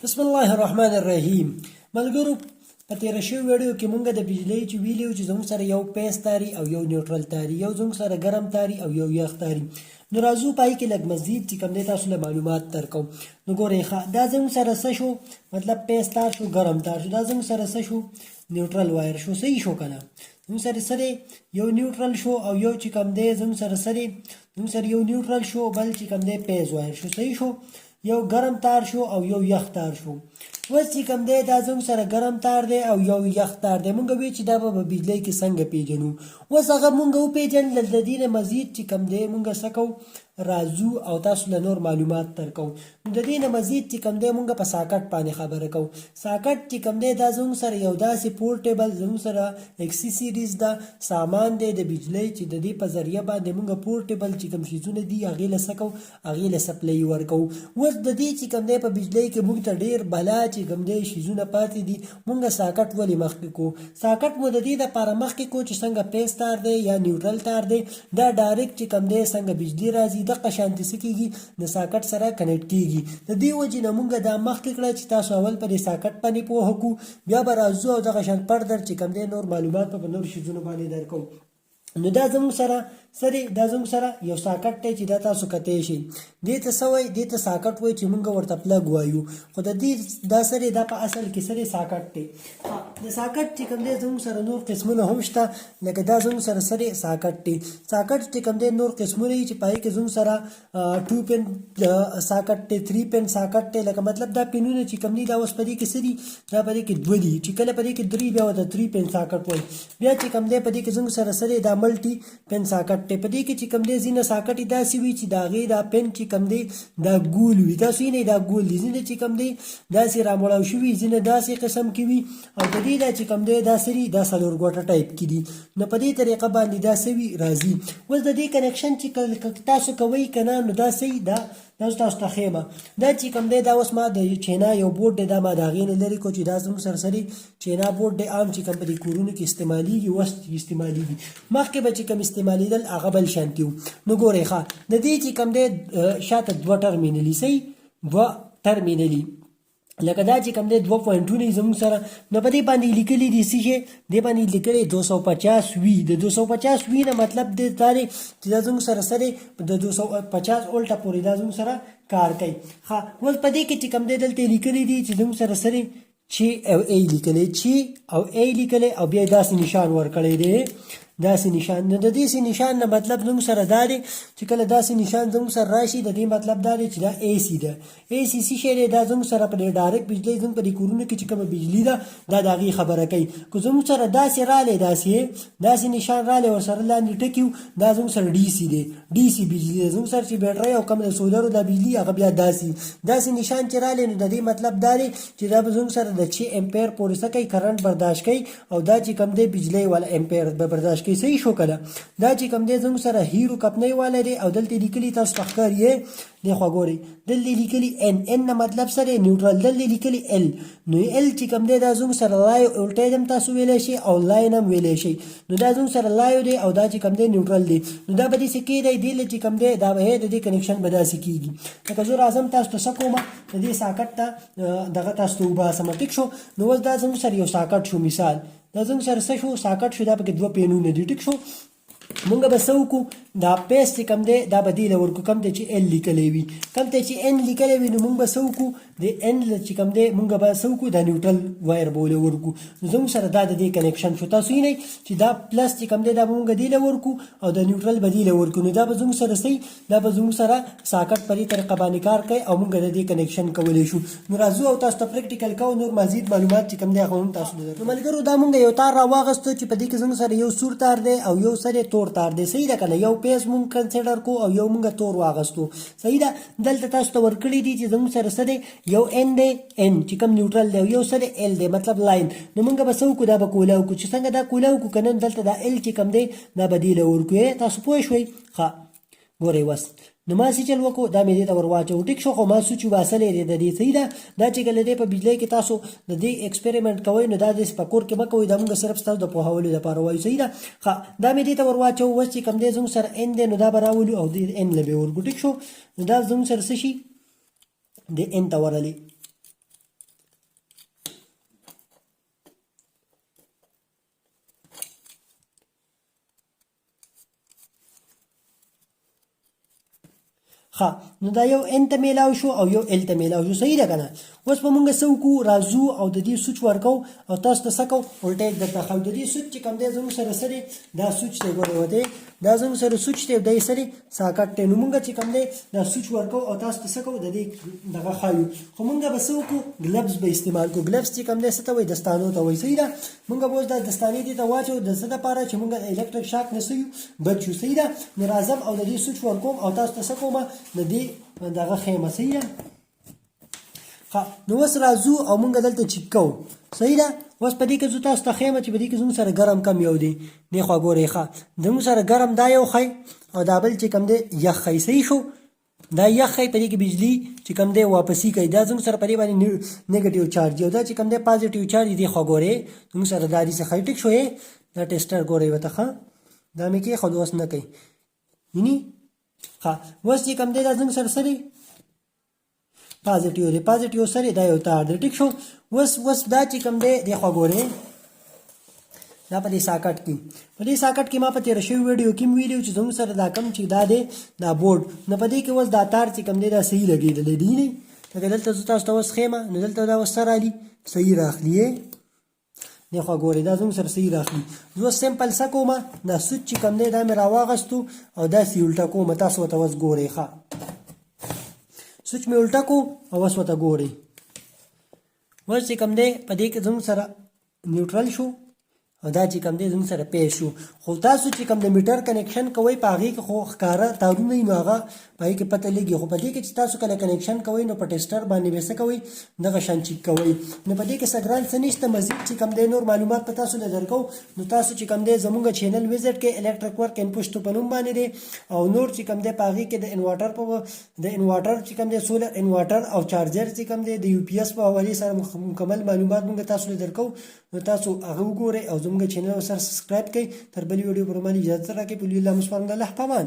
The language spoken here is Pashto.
بسم الله الرحمن الرحیم. ملګرو، په تېره شوې ویډیو کې مونږ د بجلۍ چې ویلي وو چې زموږ سره یو پیس تاري او یو نیوټرل تاري، یو زموږ سره ګرم تاري او یو یخ تاري. نو راځو پای کې لږ مزید چې کوم دی تاسو له معلومات درکوم. نو ګورئ ښه، دا زموږ سره څه شو؟ مطلب پیس تار شو، ګرم تار شو. دا زموږ سره څه شو؟ نیوټرل وایر شو. صحیح شو که نه؟ زموږ سره څه دی؟ یو نیوټرل شو او یو چې کوم دی زموږ سره څه دی؟ زموږ سره یو نیوټرل شو، بل چې کوم دی پیس وایر شو. صحیح شو؟ یو ګرم تار شو او یو یخ تار شو. اوس چې کوم دی دا زموږ سره ګرم تار دی او یو یخ تار دی. مونږ وی چې دا به په بجلۍ کې څنګه پیژنو. اوس هغه مونږ وپیژندل. د دې نه مزید چې کوم دی مونږ څه کوو؟ راځو او تاسو له نور معلومات درکوو. د دې نه مزید چې کوم دی مونږ په ساکټ باندې خبره کوو. ساکټ چې کوم دی دا زموږ سره یو داسې پورټیبل زموږ سره اکسیسریز ده، سامان دی د بجلۍ چې د دې په ذریعه باندې مونږ پورټیبل چې کوم شیزونه دي هغې له څه کوو؟ هغې له سپلۍ ورکوو. اوس د دې چې کوم دی په بجلۍ کې مونږ ته ډېر بلا چې کوم دی شیزونه پاتې دي، مونږ ساکټ ولې مخکې کوو؟ ساکټ مو د دې دپاره مخکې کوو چې څنګه پیس تار دی یا نیوټرل تار دی، دا ډایرکټ چې کوم دی څنګه بجلي راځي دغه شانتې څه کېږي؟ د ساکټ سره کنیکټ کېږي. د دې وجې نه مونږ دا مخکې کړه چې تاسو اول په دې ساکټ باندې پوهه کړو، بیا به راځو او دغه شان فردر چې کوم دی نور معلومات په نور شیزونو باندې درکوو. نو دا زموږ سره څه دی؟ دا زموږ سره یو ساکټ دی چې دا تاسو کتی شئ. دې ته څه وایي؟ دې ته ساکټ وایي چې مونږ ورته پلګ وایو. خو د دې دا څه دی؟ دا په اصل کې څه دی؟ ساکټ دی. د ساکټ چې کوم دی زموږ سره نور قسمونه هم شته، لکه دا زموږ سره څه دی؟ ساکټ دی. ساکټ چې کوم دی نور قسمونه دي چې په هغې کې زموږ سره 2 پن ساکټ دی، 3 پن ساکټ دی. لکه مطلب دا پنونه چې کوم دي دا اوس په دې کې څه دي؟ دا په دې کې 2 دي، چې کله په دې کې 3 بیا ورته 3 پن ساکټ وایي. بیا چې کوم دی په دې کې زموږ سره څه دی؟ دا ملټي پن ساکټ دی. په دې کې چې کوم دی ځینې ساکټ یې داسې وي چې د هغې دا پن چې کوم دی دا ګول وي. تاسو وینئ دا ګول دي. ځینې چې کوم دی داسې رامړاو شوي، ځینې داسې قسم کې وي، او د دې دا چې کوم دی دا څه دي؟ دا څلور ګوټه ټایپ کې دي. نو په دې طریقه باندې دا څه وي؟ راځي. اوس د دې کنیکشن چې تاسو کوئ که نه، نو دا څه دا تاسو ته ښیم. دا چې کوم دی دا اوس ما د چینا یو بورډ دی، دا ما د هغې نه لرې کړو چې دا زموږ سره څه دی؟ چینا بورډ دی، عام چې کوم په دې کورونو کې استعمالېږي، اوس استعمالېږي. مخکې به چې کوم استعمالېدل هغه بل شانتي وو. نو ګورئ ښه، د دې چې کوم دی شاته 2 ټرمینلي، صحیح 2 ټرمینلي، لکه دا چې کوم دی 2 پوینټونه یې زموږ سره. نو په دې باندې لیکلي دي څه شی؟ دې باندې لیکلی 250 وي. د 250 وي نه مطلب دی دا دی چې دا زموږ سره څه دی؟ د 250 الټه پورې دا زموږ سره کار کوي. ښه، اوس په دې کې چې کوم دی دلته لیکلي دي چې زموږ سره څه دی؟ چې او ای لیکلی، چې او ای لیکلی، او بیا داسې نشان ورکړی دی، داسې نشان. نو د داسې نشان نه مطلب زموږ سره دا دی چې کله داسې نشان زموږ سره راشي، د دې مطلب دا دی چې دا اے سی ده. اے سی څه شی دی؟ دا زموږ سره په دې ډایرکټ بجلۍ زموږ په دې کورونو کې چې کومه بجلي ده دا د هغې خبره کوي. که زموږ سره داسې رالی، داسې نشان رالی ورسره لاندې ټکي وو، دا زموږ سره ډي سی دی، ډي سی بجلي ده. زموږ سره چې بیټرۍ او کوم د سولرو دا بجلي هغه بیا داسې نشان چې رالی، نو د دې مطلب دا دی چې دا به زموږ سره د 6 امپیر پورې څه کوي؟ کرنټ برداشت کوي، او دا چې کوم دی بجلۍ والا امپیر به برداشت کوي. صحیح شو که نه؟ دا چې کوم دی زموږ سره هیرو کپنۍ والا دی، او دلته لیکلي تاسو ته ښکاري دی خوا ګورئ، دلته لیکلي ان نه مطلب سره نیوټرل، دلته لیکلي ال. نو ال چې کوم دی دا زموږ سره لایو وولټیج هم تاسو ویلی شئ او لاین هم ویلی شئ. نو دا زموږ سره لایو دی او دا چې کوم دی نیوټرل دی. نو دا به داسې کېدی دی چې کوم دی دا به د دې کنیکشن به داسې کېږي. لکه زه راځم تاسو ته څه کومه د دې ساکټ ته دغه تاسو ته وباسم. ټیک شو؟ نو اوس دا زموږ سره یو ساکټ شو، مثال دا زموږ سره څه شو؟ ساکټ شو. دا پکې 2 پینونه دي. ټیک شو؟ مونږ به څه وکړو؟ دا پیس چې کوم دی دا به دې له ورکړو، کوم دی چې ان لیکلی وي. کوم دی چې ان لیکلی وي نو مونږ به څه وکړو؟ د ان چې کوم دی مونږ به څه وکړو؟ دا نیوټرل وایر به ولې ورکړو. نو زموږ سره دا د دې کنیکشن شو. تاسو وینئ چې دا پلس چې کوم دی دا به مونږ دې له ورکړو، او د نیوټرل به دې له ورکړو. نو دا به زموږ سره صحیح، دا به زموږ سره ساکټ په دې طریقه باندې کار کوي، او مونږ د دې کنیکشن کولی شو. نو راځو او تاسو ته پریکټیکل کوو، نور مزید معلومات چې کوم دی هغه هم تاسو ته درکوو. نو ملګرو دا مونږ یو تار راواغستو چې په دې کې زموږ سره یو سور تار دی او یو سره تور تار دی. صحیح ده که نه؟ یو پیس مونږ کنسیډر کو او یو مونږ تور واغستو. صحیح ده؟ دلته تاسو ته ورکړي دي چې زموږ سره څه دی؟ یو ان دی، ان چې کوم نیوټرل دی، او یو سره ال دی، مطلب لاین. نو مونږ به څه وکړو؟ دا به کوله وکړو. چې څنګه دا کوله وکړو که نه، دلته دا ال چې کوم دی دا به دې له ورکړو. تاسو پوه شوئ؟ ښه، ګورئ اوس نو ما څه چل وکړو؟ دا مې دې ته ور واچوو. ټیک شو؟ خو ما سوچ وباسلی دی د دې. صحیح ده؟ دا چې کله دی په بجلۍ کې تاسو د دې ایکسپریمنټ کوئ، نو دا داسې په کور کې مه کوئ، دا مونږ صرف ستاسو د پوهولو دپاره وایو. صحیح ده؟ ښه، دا مې دې ته ور واچوو. اوس چې کوم دی زموږ سره ان دی، نو دا به راولو او د ان له به ورکړو. ټیک شو؟ نو دا زموږ سره څه شي؟ د ان ته ورغلې. ها نو دا یو ان ته میلاو شو او یو ال ته میلاو شو صحیح ده کنه اوس په مونږ سو کو راځو او د دې سوچ ورکو او تاسو ته سکو ولټیک درته خو د دې سوچ چې کوم دی زموږ سره سره دا سوچ ته ګورئ وته دا زموږ سره سوچ ته دای سره ساکټ ته نو مونږ چې کوم دی دا سوچ ورکو او تاسو ته سکو د دې دغه خایو خو مونږ به سو کو گلوز به استعمال کو گلوز چې کوم دی ستوي دستانو ته وای صحیح ده مونږ به د دستانې دي ته واچو د څه لپاره چې مونږ الکتریک شاک نسیو بچو صحیح ده ناراضم او د دې سوچ ورکوم او تاسو ته سکو ما د دې دغه خیمه صحیح ده نو اوس راځو او مونږ دلته چیک کوو صحیح ده اوس په دې کې زه تاسو ته ښیم چې په دې کې زموږ سره ګرم کم یو دی دې خوا ګورئ ښه زموږ سره ګرم دا یو ښی او دا بل چې کوم دی یخ ښی صحیح شو دا یخ ښی په دې کې بجلي چې کوم دی واپسي کوي دا زموږ سره په دې باندې نیګیټیو چارج دی او دا چې کوم دی پازیټیو چارج دې خوا ګورئ زموږ سره دا داسې ښی ټیک شوی دا ټیسټر ګورئ ورته ښه دا مې کېښود اوس نه کوي ویني ښه اوس چې کوم دی دا زموږ سره سره پازیټیو دی پازیټیو سره دا یو تار دی ټیک شو اوس دا چې کوم دی دې خوا ګورئ دا په دې ساکټ کې ما په تیر شوی ویډیو کې ویلو چې زموږ سره دا کم چې دا دی دا بورډ نو په دې کې اوس دا تار چې کوم دی دا صحیح لګېدلی دی نه لکه دلته زه تاسو ته اوس ښیم نو دلته دا اوس څه رالي صحیح راخلي دې خوا ګورئ دا زموږ سره صحیح راخلي زه اوس سمپل څه کوم دا سوچ چې کوم دی دا مې راواغستو او داسې الټه کوم تاسو ورته اوس ګورئ ښه سوچ مې الټه کو او اوس ورته ګورئ اوس چې کوم دی په دې کې زموږ سره نیوټرل شو او دا چې کوم دی زموږ سره پیښ شو خو تاسو چې کوم د میټر کنیکشن کوئ په هغې کې خو ښکاره تارونه وي نو هغه په هغې کې پته لګي خو په دې کې چې تاسو کله کنیکشن کوئ نو په ټیسټر باندې به څه کوئ دغه شان چیک کوئ نو په دې کې څه ګران څه نشته مزید چې کوم دی نور معلومات په تاسو له درکو نو تاسو چې کوم دی زموږ چینل وزټ کې الکتریک ورک ان پښتو په نوم باندې دی او نور چې کوم دی په هغې کې د انورټر چې کوم دی سولر انورټر او چارجر چې کوم دی د یو پی ایس په حوالې سره مکمل معلومات موږ تاسو له درکو نو تاسو هغه وګورئ او زموږ چینل سره سبسکرایب کړئ تر بلې ویډیو پر باندې اجازه راکړئ په الله مسپارم د الله پامان